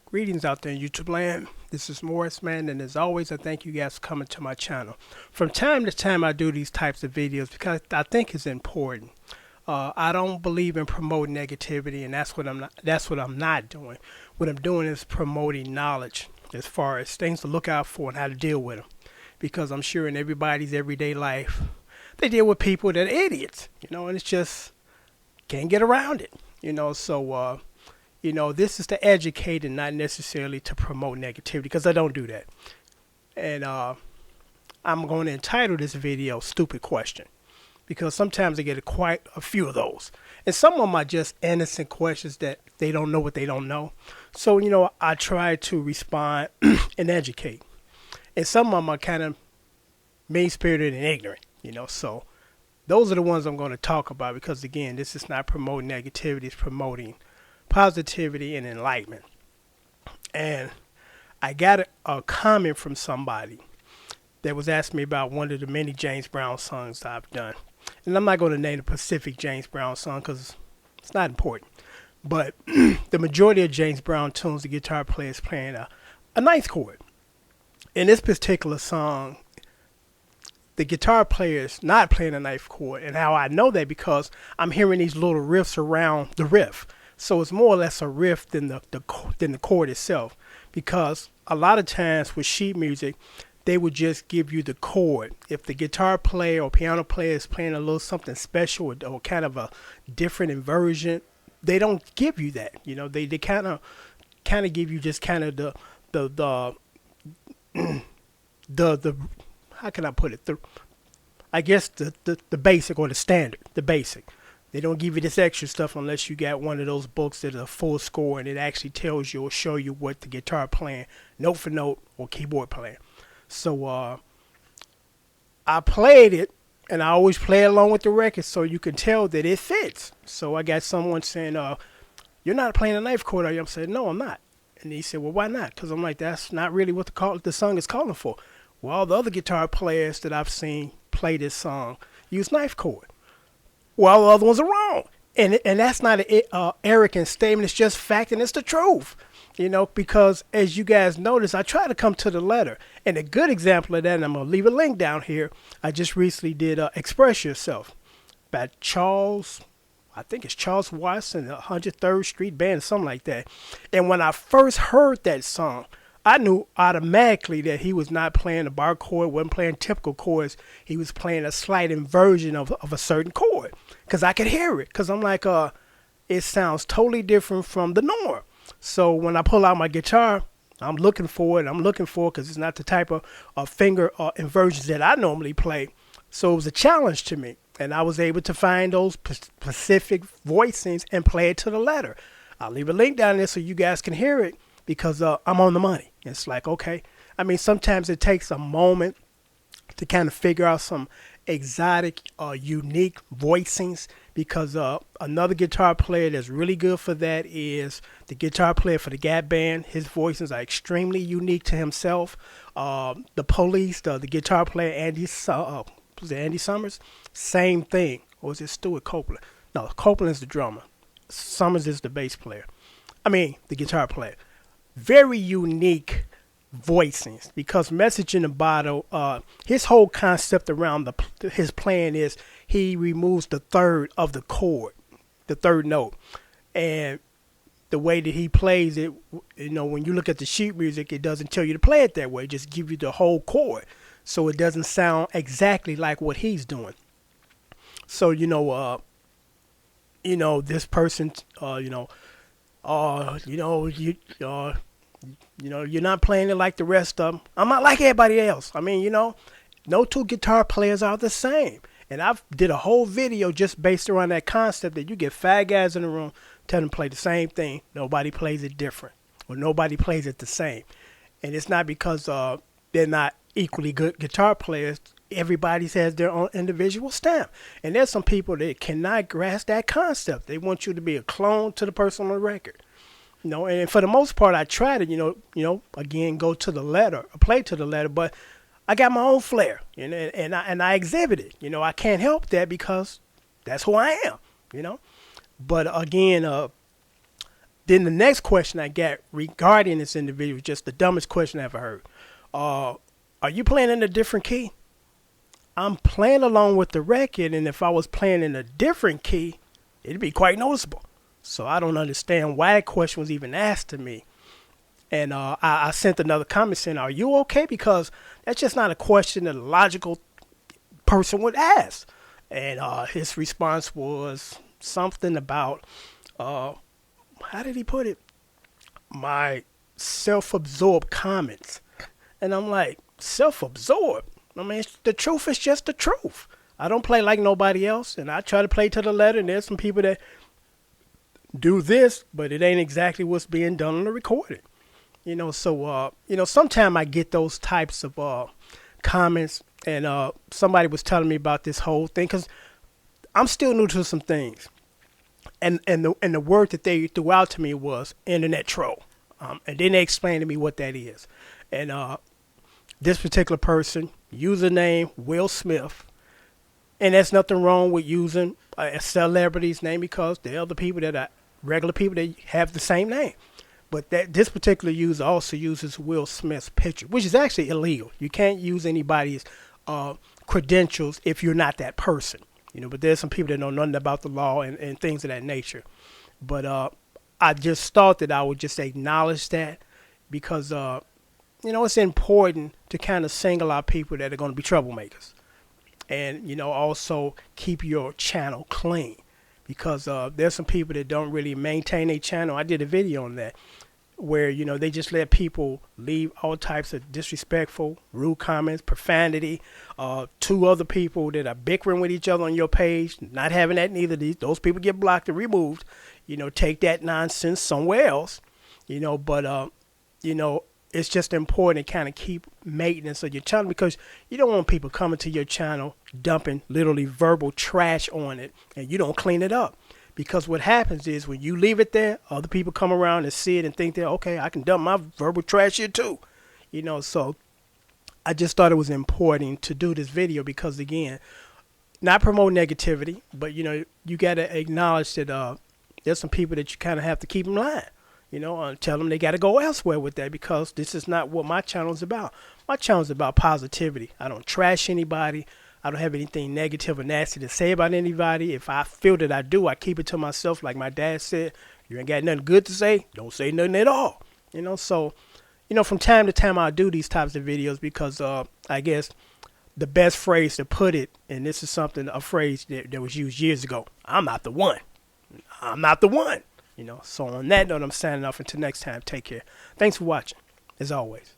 Greetings out there in YouTube land. This is Morris, man, and as always, I thank you guys for coming to my channel. From time to time, I do these types of videos because I think it's important. I don't believe in promoting negativity, and that's what I'm not. That's what I'm not doing. What I'm doing is promoting knowledge as far as things to look out for and how to deal with them. Because I'm sure in everybody's everyday life, they deal with people that are idiots, and it's just can't get around it, So this is to educate and not necessarily to promote negativity because I don't do that. And I'm going to entitle this video "Stupid Question" because sometimes I get quite a few of those, and some of them are just innocent questions that they don't know what they don't know. So I try to respond and educate, and some of them are kind of mean-spirited and ignorant. So those are the ones I'm going to talk about because again, this is not promoting negativity; it's promoting positivity and enlightenment. And I got a comment from somebody that was asking me about one of the many James Brown songs I've done. And I'm not going to name the specific James Brown song because it's not important. But the majority of James Brown tunes, the guitar player is playing a ninth chord. In this particular song, the guitar player is not playing a ninth chord. And how I know that because I'm hearing these little riffs around the riff. So it's more or less a riff than the chord itself, because a lot of times with sheet music, they would just give you the chord. If the guitar player or piano player is playing a little something special or kind of a different inversion, they don't give you that. They kind of give you just kind of the how can I put it? I guess the basic or the standard, the basic. They don't give you this extra stuff unless you got one of those books that are full score and it actually tells you or show you what the guitar playing, note for note, or keyboard playing. So I played it, and I always play along with the record so you can tell that it fits. So I got someone saying, "You're not playing a ninth chord, are you?" I'm saying, "No, I'm not." And he said, "Well, why not?" Because I'm like, that's not really what the song is calling for. Well, all the other guitar players that I've seen play this song use ninth chord. Well, the other ones are wrong. And that's not an arrogant statement. It's just fact, and it's the truth. Because as you guys notice, I try to come to the letter. And a good example of that, and I'm going to leave a link down here, I just recently did Express Yourself by I think it's Charles Watson, the 103rd Street Band, something like that. And when I first heard that song, I knew automatically that he was not playing a bar chord, wasn't playing typical chords. He was playing a slight inversion of a certain chord because I could hear it. Because I'm like, it sounds totally different from the norm. So when I pull out my guitar, I'm looking for it. Because it's not the type of finger inversions that I normally play. So it was a challenge to me. And I was able to find those specific voicings and play it to the letter. I'll leave a link down there so you guys can hear it. Because I'm on the money. It's like, okay. I mean, sometimes it takes a moment to kind of figure out some exotic, unique voicings. Because another guitar player that's really good for that is the guitar player for the Gap Band. His voicings are extremely unique to himself. The Police, the guitar player, Andy Summers, same thing. Or is it Stuart Copeland? No, Copeland is the drummer. Summers is the bass player. The guitar player. Very unique voicings because Message in the Bottle, his whole concept around his playing is he removes the third of the chord, the third note. And the way that he plays it, when you look at the sheet music, it doesn't tell you to play it that way. It just gives you the whole chord. So it doesn't sound exactly like what he's doing. So, this person, you're not playing it like the rest of them. I'm not like everybody else. No two guitar players are the same. And I've did a whole video just based around that concept that you get five guys in the room, tell them to play the same thing. Nobody plays it different, or nobody plays it the same. And it's not because they're not equally good guitar players. Everybody has their own individual stamp. And there's some people that cannot grasp that concept. They want you to be a clone to the person on the record. And for the most part, I try to, again, go to the letter, play to the letter, but I got my own flair, and I exhibit it. I can't help that because that's who I am, But again, Then the next question I got regarding this individual was just the dumbest question I ever heard. Are you playing in a different key? I'm playing along with the record, and if I was playing in a different key, it'd be quite noticeable. So I don't understand why that question was even asked to me. And I sent another comment saying, "Are you okay?" Because that's just not a question that a logical person would ask. And his response was something about, how did he put it? My self-absorbed comments. And I'm like, self-absorbed? I mean, the truth is just the truth. I don't play like nobody else, and I try to play to the letter, and there's some people that do this, but it ain't exactly what's being done on the recording. So sometimes I get those types of comments, and somebody was telling me about this whole thing, because I'm still new to some things. And the word that they threw out to me was internet troll. And then they explained to me what that is. And this particular person, username Will Smith, and there's nothing wrong with using a celebrity's name, because there are other people that are regular people that have the same name. But this particular user also uses Will Smith's picture, which is actually illegal. You can't use anybody's credentials if you're not that person. But there's some people that know nothing about the law and things of that nature. But I just thought that I would just acknowledge that, because it's important to kind of single out people that are going to be troublemakers, and also keep your channel clean, because there's some people that don't really maintain a channel. I did a video on that, where they just let people leave all types of disrespectful, rude comments, profanity. Two other people that are bickering with each other on your page, not having that neither. Those people get blocked and removed. Take that nonsense somewhere else. But it's just important to kind of keep maintenance of your channel, because you don't want people coming to your channel dumping literally verbal trash on it, and you don't clean it up. Because what happens is, when you leave it there, other people come around and see it and think that, okay, I can dump my verbal trash here too. So I just thought it was important to do this video, because, again, not promote negativity, but, you got to acknowledge that there's some people that you kind of have to keep in line. Tell them they got to go elsewhere with that, because this is not what my channel is about. My channel is about positivity. I don't trash anybody. I don't have anything negative or nasty to say about anybody. If I feel that I do, I keep it to myself. Like my dad said, you ain't got nothing good to say, don't say nothing at all. So, from time to time I do these types of videos, because I guess the best phrase to put it, and this is a phrase that was used years ago, I'm not the one. I'm not the one. So on that note, I'm signing off. Until next time, take care. Thanks for watching, as always.